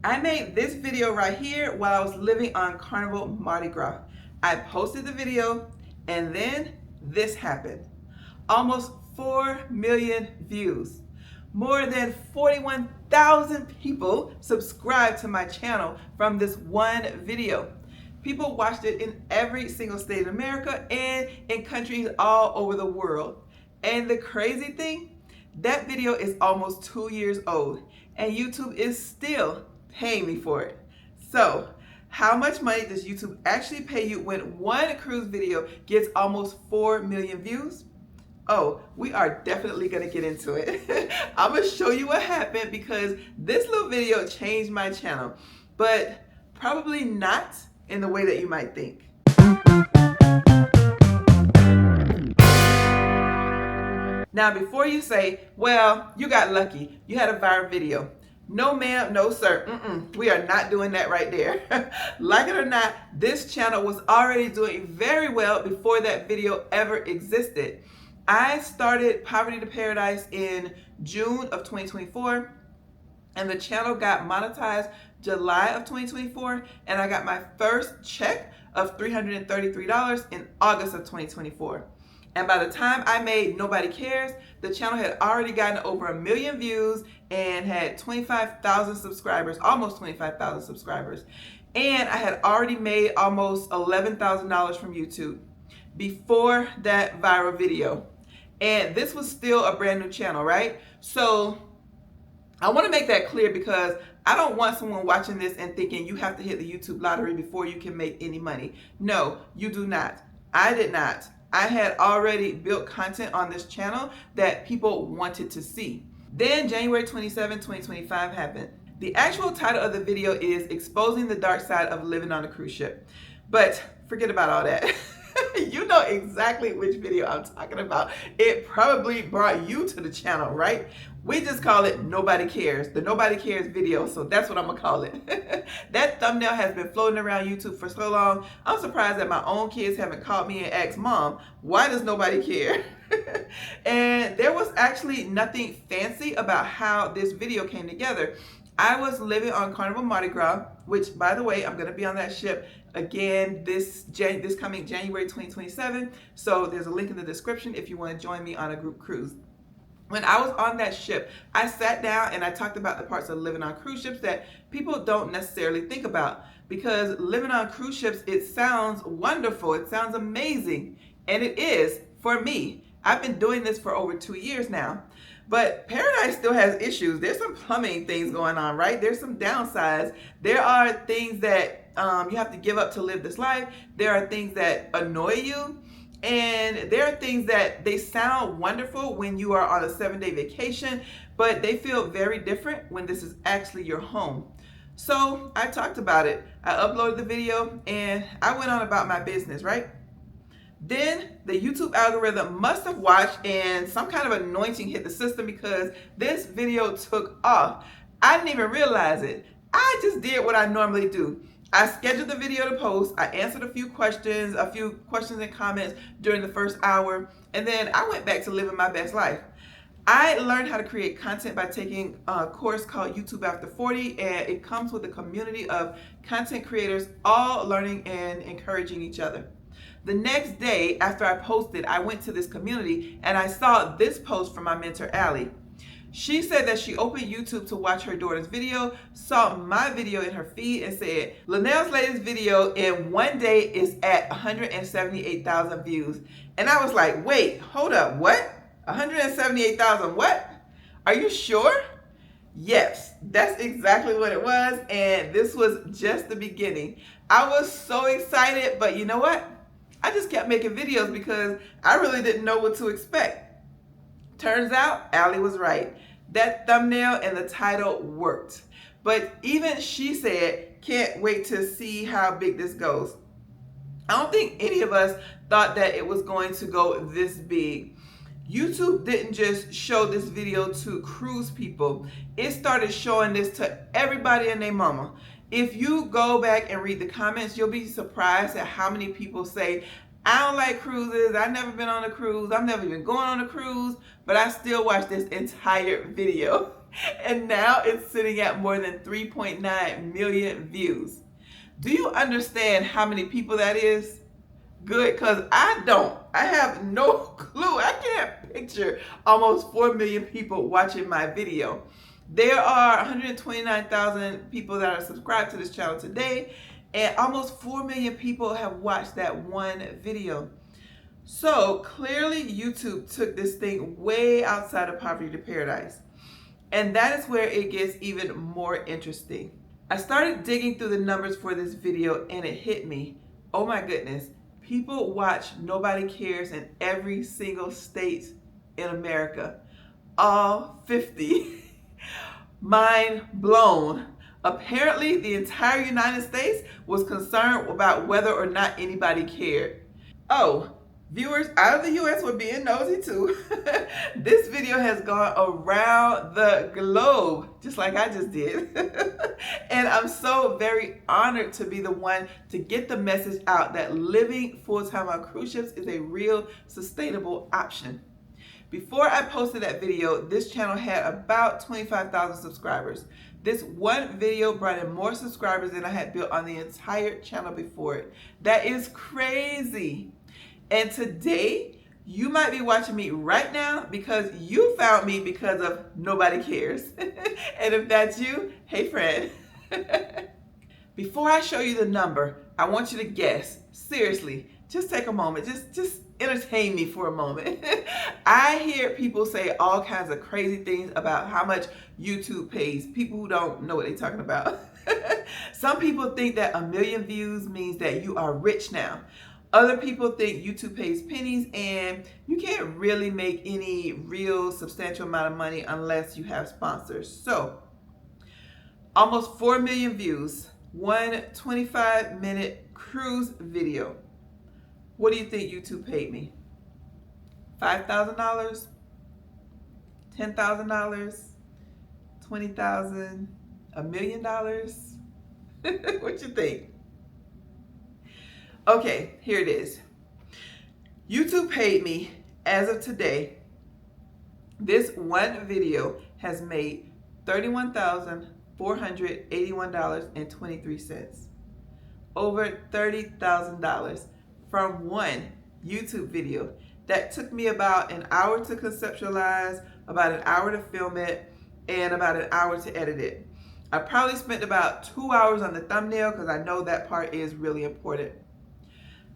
I made this video right here while I was living on Carnival Mardi Gras. I posted the video and then this happened. Almost 4 million views. More than 41,000 people subscribed to my channel from this one video. People watched it in every single state in America and in countries all over the world. And the crazy thing, that video is almost 2 years old and YouTube is still paying me for it. So, how much money does YouTube actually pay you when one cruise video gets almost 4 million views? Oh, we are definitely going to get into it. I'm going to show you what happened because this little video changed my channel, but probably not in the way that you might think. Now, before you say, well, you got lucky, you had a viral video. No ma'am, no sir, we are not doing that right there. Like it or not, this channel was already doing very well before that video ever existed. I started Poverty to Paradise in June of 2024, and the channel got monetized July of 2024, and I got my first check of $333 in August of 2024. And by the time I made Nobody Cares, the channel had already gotten over 1 million views and had 25,000 subscribers, almost 25,000 subscribers. And I had already made almost $11,000 from YouTube before that viral video. And this was still a brand new channel, right? So I want to make that clear because I don't want someone watching this and thinking you have to hit the YouTube lottery before you can make any money. No, you do not. I did not. I had already built content on this channel that people wanted to see. Then January 27, 2025 happened. The actual title of the video is Exposing the Dark Side of Living on a Cruise Ship. But forget about all that. You know exactly which video I'm talking about. It probably brought you to the channel, right? We just call it Nobody Cares, the Nobody Cares video, so that's what I'm gonna call it. That thumbnail has been floating around YouTube for so long, I'm surprised that my own kids haven't called me and asked, Mom, why does nobody care? And there was actually nothing fancy about how this video came together. I was living on Carnival Mardi Gras, which, by the way, I'm going to be on that ship again this coming January 2027. So there's a link in the description if you want to join me on a group cruise. When I was on that ship, I sat down and I talked about the parts of living on cruise ships that people don't necessarily think about. Because living on cruise ships, it sounds wonderful. It sounds amazing. And it is for me. I've been doing this for over 2 years now. But Paradise still has issues. There's some plumbing things going on, right? There's some downsides. There are things that you have to give up to live this life. There are things that annoy you. And there are things that they sound wonderful when you are on a 7-day vacation, but they feel very different when this is actually your home. So I talked about it. I uploaded the video and I went on about my business, right? Then the YouTube algorithm must have watched and some kind of anointing hit the system because this video took off. I didn't even realize it. I just did what I normally do. I scheduled the video to post. I answered a few questions and comments during the first hour, and then I went back to living my best life. I learned how to create content by taking a course called YouTube After 40, and it comes with a community of content creators all learning and encouraging each other. The next day after I posted, I went to this community and I saw this post from my mentor, Allie. She said that she opened YouTube to watch her daughter's video, saw my video in her feed and said, Linnell's latest video in one day is at 178,000 views. And I was like, wait, hold up, what? 178,000 what? Are you sure? Yes, that's exactly what it was. And this was just the beginning. I was so excited, but you know what? I just kept making videos because I really didn't know what to expect. Turns out, Allie was right. That thumbnail and the title worked. But even she said, can't wait to see how big this goes. I don't think any of us thought that it was going to go this big. YouTube didn't just show this video to cruise people. It started showing this to everybody and their mama. If you go back and read the comments, you'll be surprised at how many people say, I don't like cruises, I've never been on a cruise, I'm never even going on a cruise, but I still watched this entire video. And now it's sitting at more than 3.9 million views. Do you understand how many people that is? Good, because I don't. I have no clue. I can't picture almost 4 million people watching my video. There are 129,000 people that are subscribed to this channel today, and almost 4 million people have watched that one video. So clearly YouTube took this thing way outside of poverty to paradise. And that is where it gets even more interesting. I started digging through the numbers for this video and it hit me. Oh my goodness. People watch Nobody Cares in every single state in America. All 50. Mind blown. Apparently, the entire United States was concerned about whether or not anybody cared. Oh, viewers out of the US were being nosy too. This video has gone around the globe, just like I just did. And I'm so very honored to be the one to get the message out that living full-time on cruise ships is a real sustainable option. Before I posted that video, this channel had about 25,000 subscribers. This one video brought in more subscribers than I had built on the entire channel before it. That is crazy. And today, you might be watching me right now because you found me because of Nobody Cares. And if that's you, hey friend. Before I show you the number, I want you to guess. Seriously, just take a moment. Just entertain me for a moment. I hear people say all kinds of crazy things about how much YouTube pays. People who don't know what they're talking about. Some people think that 1 million views means that you are rich now. Other people think YouTube pays pennies and you can't really make any real substantial amount of money unless you have sponsors. So, almost 4 million views, one 25-minute cruise video. What do you think YouTube paid me? $5,000? $10,000? $20,000? $1 million? What you think? Okay, here it is. YouTube paid me, as of today, this one video has made $31,481.23. Over $30,000 from one YouTube video. That took me about an hour to conceptualize, about an hour to film it, and about an hour to edit it. I probably spent about 2 hours on the thumbnail because I know that part is really important.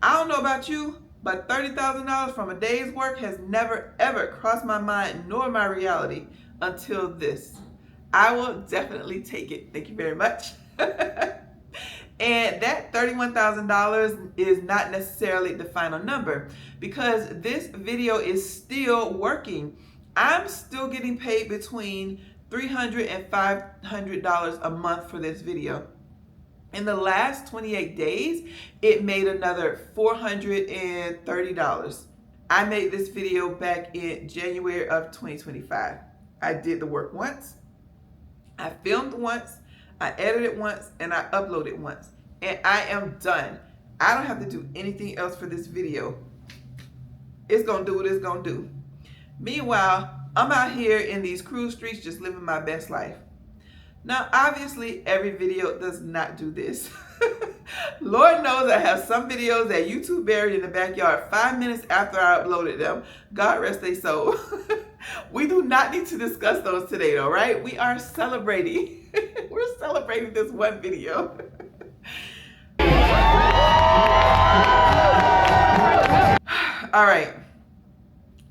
I don't know about you, but $30,000 from a day's work has never ever crossed my mind nor my reality until this. I will definitely take it. Thank you very much. And that $31,000 is not necessarily the final number because this video is still working. I'm still getting paid between $300 and $500 a month for this video. In the last 28 days, it made another $430. I made this video back in January of 2025. I did the work once, I filmed once, I edited once, and I uploaded once. And I am done. I don't have to do anything else for this video. It's gonna do what it's gonna do. Meanwhile, I'm out here in these cruise streets just living my best life. Now, obviously, every video does not do this. Lord knows I have some videos that YouTube buried in the backyard 5 minutes after I uploaded them. God rest their soul. We do not need to discuss those today, though, right? We are celebrating. We're celebrating this one video. All right.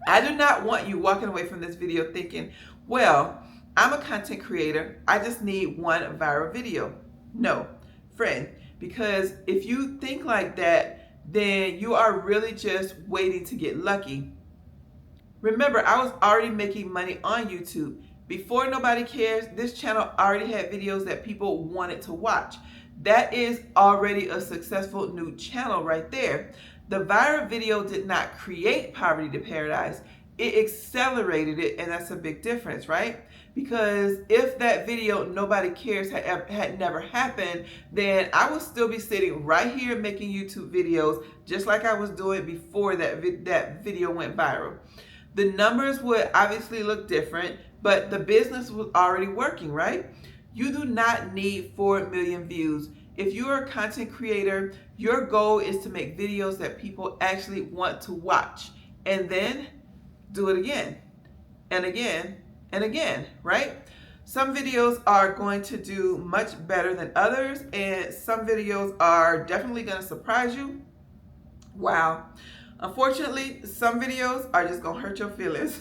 I do not want you walking away from this video thinking, well, I'm a content creator. I just need one viral video. No, friend, because if you think like that, then you are really just waiting to get lucky. Remember, I was already making money on YouTube. Before Nobody Cares, this channel already had videos that people wanted to watch. That is already a successful new channel right there. The viral video did not create poverty to paradise. It accelerated it, and that's a big difference, right? Because if that video, Nobody Cares, had never happened, then I would still be sitting right here making YouTube videos just like I was doing before that video went viral. The numbers would obviously look different, but the business was already working, right? You do not need 4 million views. If you're a content creator, your goal is to make videos that people actually want to watch, and then do it again and again and again, right? Some videos are going to do much better than others, and some videos are definitely going to surprise you. Wow. Unfortunately, some videos are just going to hurt your feelings.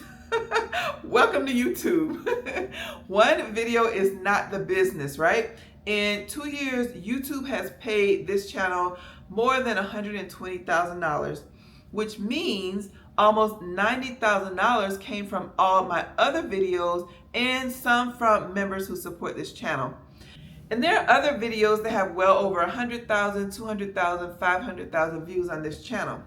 Welcome to YouTube. One video is not the business, right? In 2 years, YouTube has paid this channel more than $120,000, which means almost $90,000 came from all my other videos and some from members who support this channel. And there are other videos that have well over 100,000, 200,000, 500,000 views on this channel.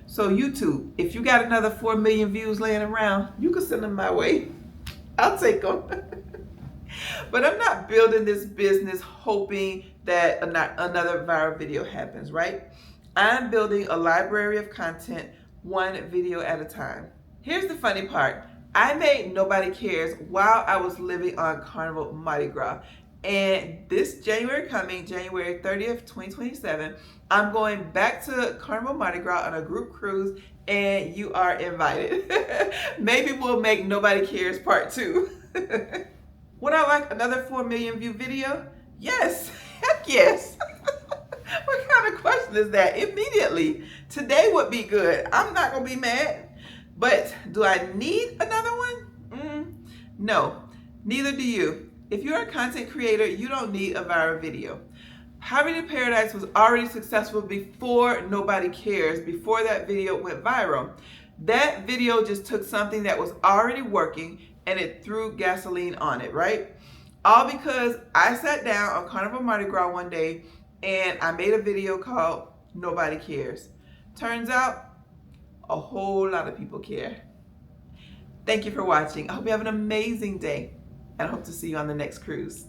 So YouTube, if you got another 4 million views laying around, you can send them my way. I'll take them. But I'm not building this business hoping that another viral video happens, right? I'm building a library of content, one video at a time. Here's the funny part. I made Nobody Cares while I was living on Carnival Mardi Gras. And this January coming, January 30th, 2027, I'm going back to Carnival Mardi Gras on a group cruise, and you are invited. Maybe we'll make Nobody Cares Part 2. Would I like another 4 million view video? Yes, heck yes. What kind of question is that? Immediately. Today would be good. I'm not going to be mad. But do I need another one? No, neither do you. If you're a content creator, you don't need a viral video. Poverty Paradise was already successful before Nobody Cares, before that video went viral. That video just took something that was already working and it threw gasoline on it, right? All because I sat down on Carnival Mardi Gras one day and I made a video called Nobody Cares. Turns out, a whole lot of people care. Thank you for watching. I hope you have an amazing day, and I hope to see you on the next cruise.